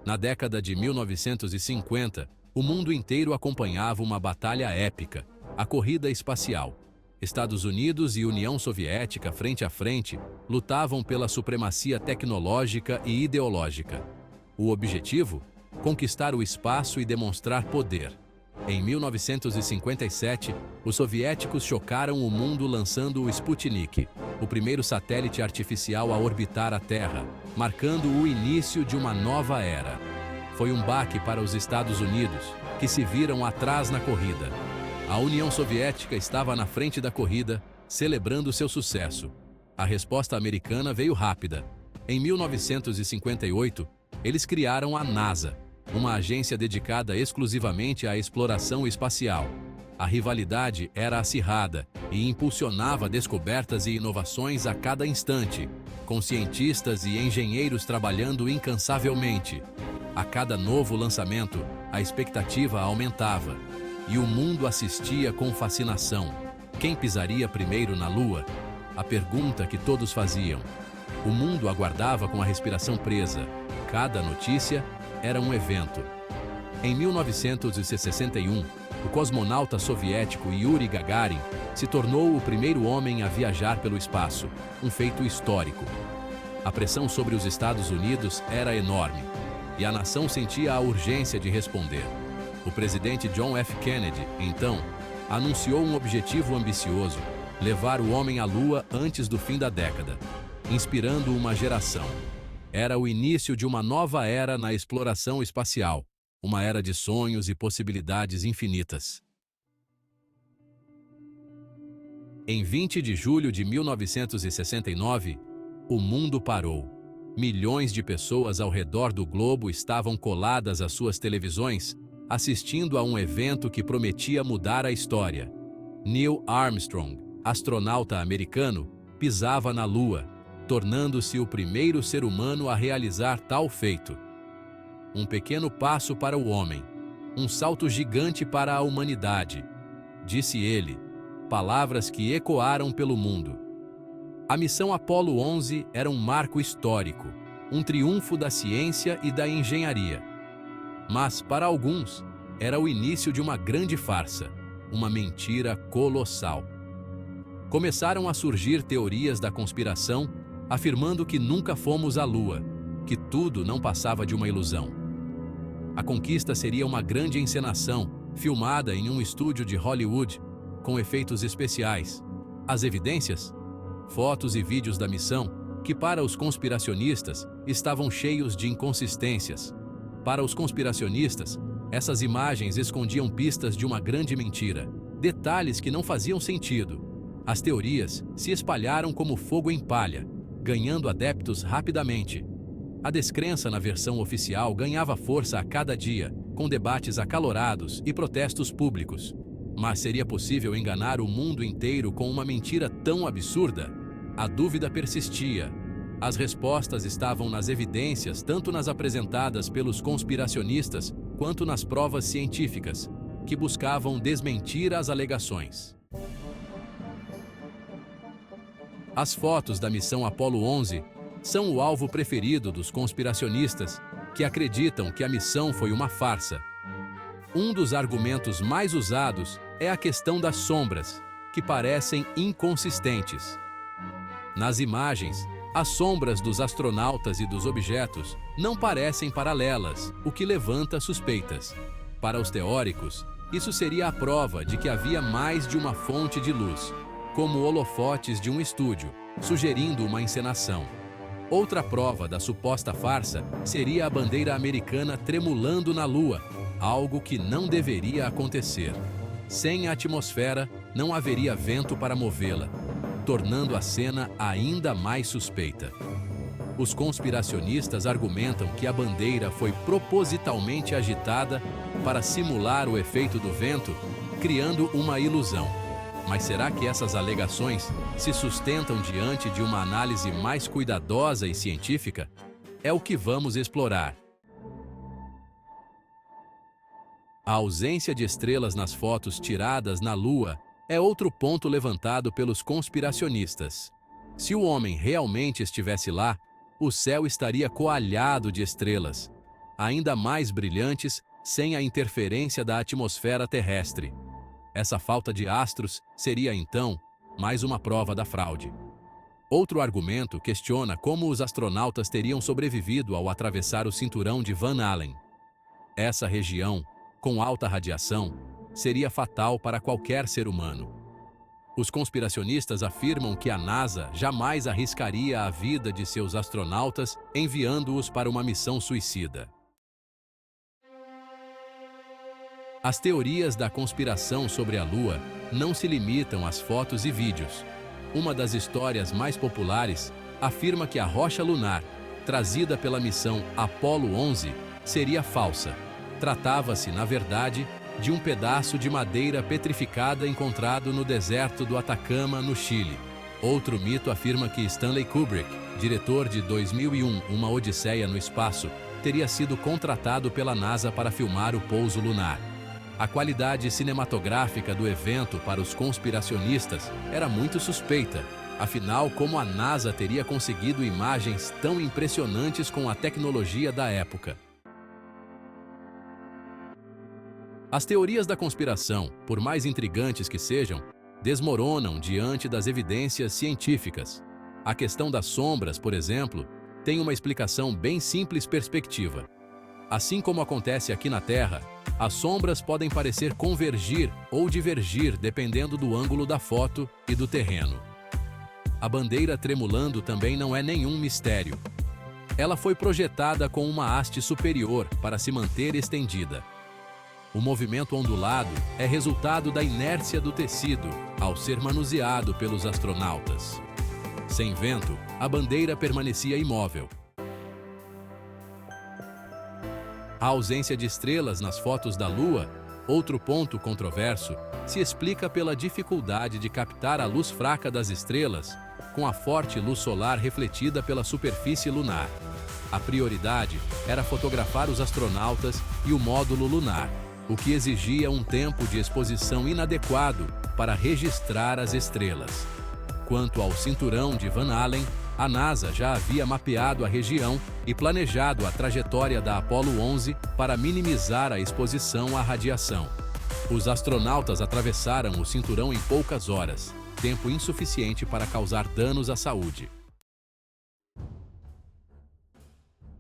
Na década de 1950, o mundo inteiro acompanhava uma batalha épica, a corrida espacial. Estados Unidos e União Soviética, frente a frente, lutavam pela supremacia tecnológica e ideológica. O objetivo? Conquistar o espaço e demonstrar poder. Em 1957, os soviéticos chocaram o mundo lançando o Sputnik, o primeiro satélite artificial a orbitar a Terra, marcando o início de uma nova era. Foi um baque para os Estados Unidos, que se viram atrás na corrida. A União Soviética estava na frente da corrida, celebrando seu sucesso. A resposta americana veio rápida. Em 1958, eles criaram a NASA, uma agência dedicada exclusivamente à exploração espacial. A rivalidade era acirrada e impulsionava descobertas e inovações a cada instante, com cientistas e engenheiros trabalhando incansavelmente. A cada novo lançamento, a expectativa aumentava, e o mundo assistia com fascinação. Quem pisaria primeiro na Lua? A pergunta que todos faziam. O mundo aguardava com a respiração presa. Cada notícia era um evento. Em 1961, o cosmonauta soviético Yuri Gagarin se tornou o primeiro homem a viajar pelo espaço, um feito histórico. A pressão sobre os Estados Unidos era enorme, e a nação sentia a urgência de responder. O presidente John F. Kennedy, então, anunciou um objetivo ambicioso: levar o homem à Lua antes do fim da década, inspirando uma geração. Era o início de uma nova era na exploração espacial, uma era de sonhos e possibilidades infinitas. Em 20 de julho de 1969, o mundo parou. Milhões de pessoas ao redor do globo estavam coladas às suas televisões, assistindo a um evento que prometia mudar a história. Neil Armstrong, astronauta americano, pisava na Lua, tornando-se o primeiro ser humano a realizar tal feito. Um pequeno passo para o homem, um salto gigante para a humanidade, disse ele, palavras que ecoaram pelo mundo. A missão Apollo 11 era um marco histórico, um triunfo da ciência e da engenharia. Mas, para alguns, era o início de uma grande farsa, uma mentira colossal. Começaram a surgir teorias da conspiração, afirmando que nunca fomos à Lua, que tudo não passava de uma ilusão. A conquista seria uma grande encenação, filmada em um estúdio de Hollywood, com efeitos especiais. As evidências? Fotos e vídeos da missão, que para os conspiracionistas estavam cheios de inconsistências. Para os conspiracionistas, essas imagens escondiam pistas de uma grande mentira, detalhes que não faziam sentido. As teorias se espalharam como fogo em palha, ganhando adeptos rapidamente. A descrença na versão oficial ganhava força a cada dia, com debates acalorados e protestos públicos. Mas seria possível enganar o mundo inteiro com uma mentira tão absurda? A dúvida persistia. As respostas estavam nas evidências, tanto nas apresentadas pelos conspiracionistas, quanto nas provas científicas, que buscavam desmentir as alegações. As fotos da missão Apollo 11 são o alvo preferido dos conspiracionistas, que acreditam que a missão foi uma farsa. Um dos argumentos mais usados é a questão das sombras, que parecem inconsistentes. Nas imagens, as sombras dos astronautas e dos objetos não parecem paralelas, o que levanta suspeitas. Para os teóricos, isso seria a prova de que havia mais de uma fonte de luz, como holofotes de um estúdio, sugerindo uma encenação. Outra prova da suposta farsa seria a bandeira americana tremulando na Lua, algo que não deveria acontecer. Sem a atmosfera, não haveria vento para movê-la, tornando a cena ainda mais suspeita. Os conspiracionistas argumentam que a bandeira foi propositalmente agitada para simular o efeito do vento, criando uma ilusão. Mas será que essas alegações se sustentam diante de uma análise mais cuidadosa e científica? É o que vamos explorar. A ausência de estrelas nas fotos tiradas na Lua é outro ponto levantado pelos conspiracionistas. Se o homem realmente estivesse lá, o céu estaria coalhado de estrelas. ainda mais brilhantes sem a interferência da atmosfera terrestre. Essa falta de astros seria, então, mais uma prova da fraude. Outro argumento questiona como os astronautas teriam sobrevivido ao atravessar o cinturão de Van Allen. Essa região, com alta radiação, seria fatal para qualquer ser humano. Os conspiracionistas afirmam que a NASA jamais arriscaria a vida de seus astronautas enviando-os para uma missão suicida. As teorias da conspiração sobre a Lua não se limitam às fotos e vídeos. Uma das histórias mais populares afirma que a rocha lunar, trazida pela missão Apollo 11, seria falsa. Tratava-se, na verdade, de um pedaço de madeira petrificada encontrado no deserto do Atacama, no Chile. Outro mito afirma que Stanley Kubrick, diretor de 2001, Uma Odisseia no Espaço, teria sido contratado pela NASA para filmar o pouso lunar. A qualidade cinematográfica do evento para os conspiracionistas era muito suspeita. Afinal, como a NASA teria conseguido imagens tão impressionantes com a tecnologia da época? As teorias da conspiração, por mais intrigantes que sejam, desmoronam diante das evidências científicas. A questão das sombras, por exemplo, tem uma explicação bem simples perspectiva. Assim como acontece aqui na Terra, as sombras podem parecer convergir ou divergir dependendo do ângulo da foto e do terreno. A bandeira tremulando também não é nenhum mistério. Ela foi projetada com uma haste superior para se manter estendida. O movimento ondulado é resultado da inércia do tecido ao ser manuseado pelos astronautas. Sem vento, a bandeira permanecia imóvel. A ausência de estrelas nas fotos da Lua, outro ponto controverso, se explica pela dificuldade de captar a luz fraca das estrelas com a forte luz solar refletida pela superfície lunar. A prioridade era fotografar os astronautas e o módulo lunar, o que exigia um tempo de exposição inadequado para registrar as estrelas. Quanto ao cinturão de Van Allen, a NASA já havia mapeado a região e planejado a trajetória da Apollo 11 para minimizar a exposição à radiação. Os astronautas atravessaram o cinturão em poucas horas, tempo insuficiente para causar danos à saúde.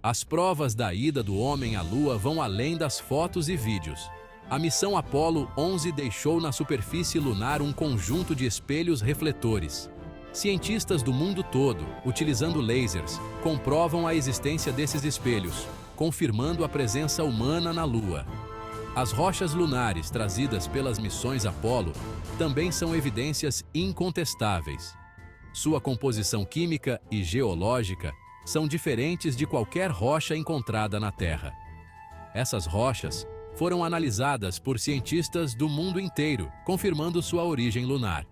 As provas da ida do homem à Lua vão além das fotos e vídeos. A missão Apollo 11 deixou na superfície lunar um conjunto de espelhos refletores. Cientistas do mundo todo, utilizando lasers, comprovam a existência desses espelhos, confirmando a presença humana na Lua. As rochas lunares trazidas pelas missões Apollo também são evidências incontestáveis. Sua composição química e geológica são diferentes de qualquer rocha encontrada na Terra. Essas rochas foram analisadas por cientistas do mundo inteiro, confirmando sua origem lunar.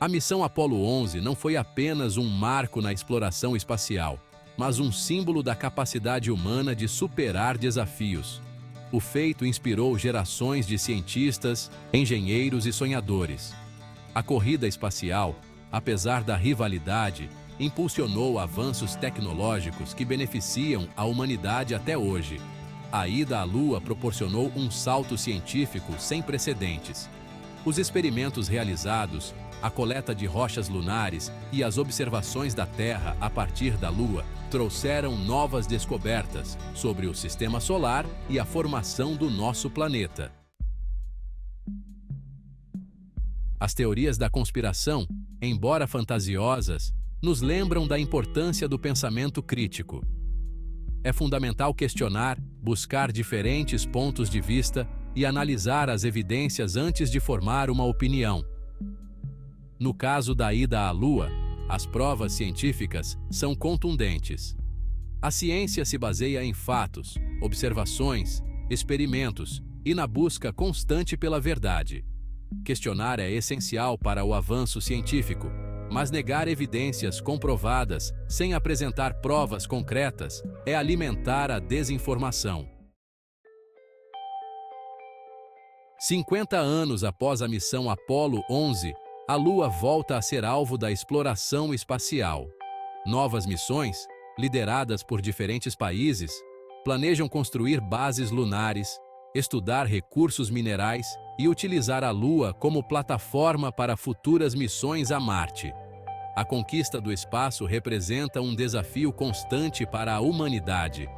A missão Apollo 11 não foi apenas um marco na exploração espacial, mas um símbolo da capacidade humana de superar desafios. O feito inspirou gerações de cientistas, engenheiros e sonhadores. A corrida espacial, apesar da rivalidade, impulsionou avanços tecnológicos que beneficiam a humanidade até hoje. A ida à Lua proporcionou um salto científico sem precedentes. Os experimentos realizados, a coleta de rochas lunares e as observações da Terra a partir da Lua trouxeram novas descobertas sobre o sistema solar e a formação do nosso planeta. As teorias da conspiração, embora fantasiosas, nos lembram da importância do pensamento crítico. É fundamental questionar, buscar diferentes pontos de vista e analisar as evidências antes de formar uma opinião. No caso da ida à Lua, as provas científicas são contundentes. A ciência se baseia em fatos, observações, experimentos e na busca constante pela verdade. Questionar é essencial para o avanço científico, mas negar evidências comprovadas sem apresentar provas concretas é alimentar a desinformação. 50 anos após a missão Apollo 11, a Lua volta a ser alvo da exploração espacial. Novas missões, lideradas por diferentes países, planejam construir bases lunares, estudar recursos minerais e utilizar a Lua como plataforma para futuras missões a Marte. A conquista do espaço representa um desafio constante para a humanidade.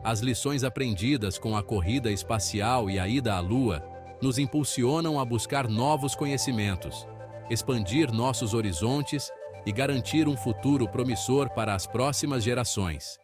As lições aprendidas com a corrida espacial e a ida à Lua nos impulsionam a buscar novos conhecimentos, expandir nossos horizontes e garantir um futuro promissor para as próximas gerações.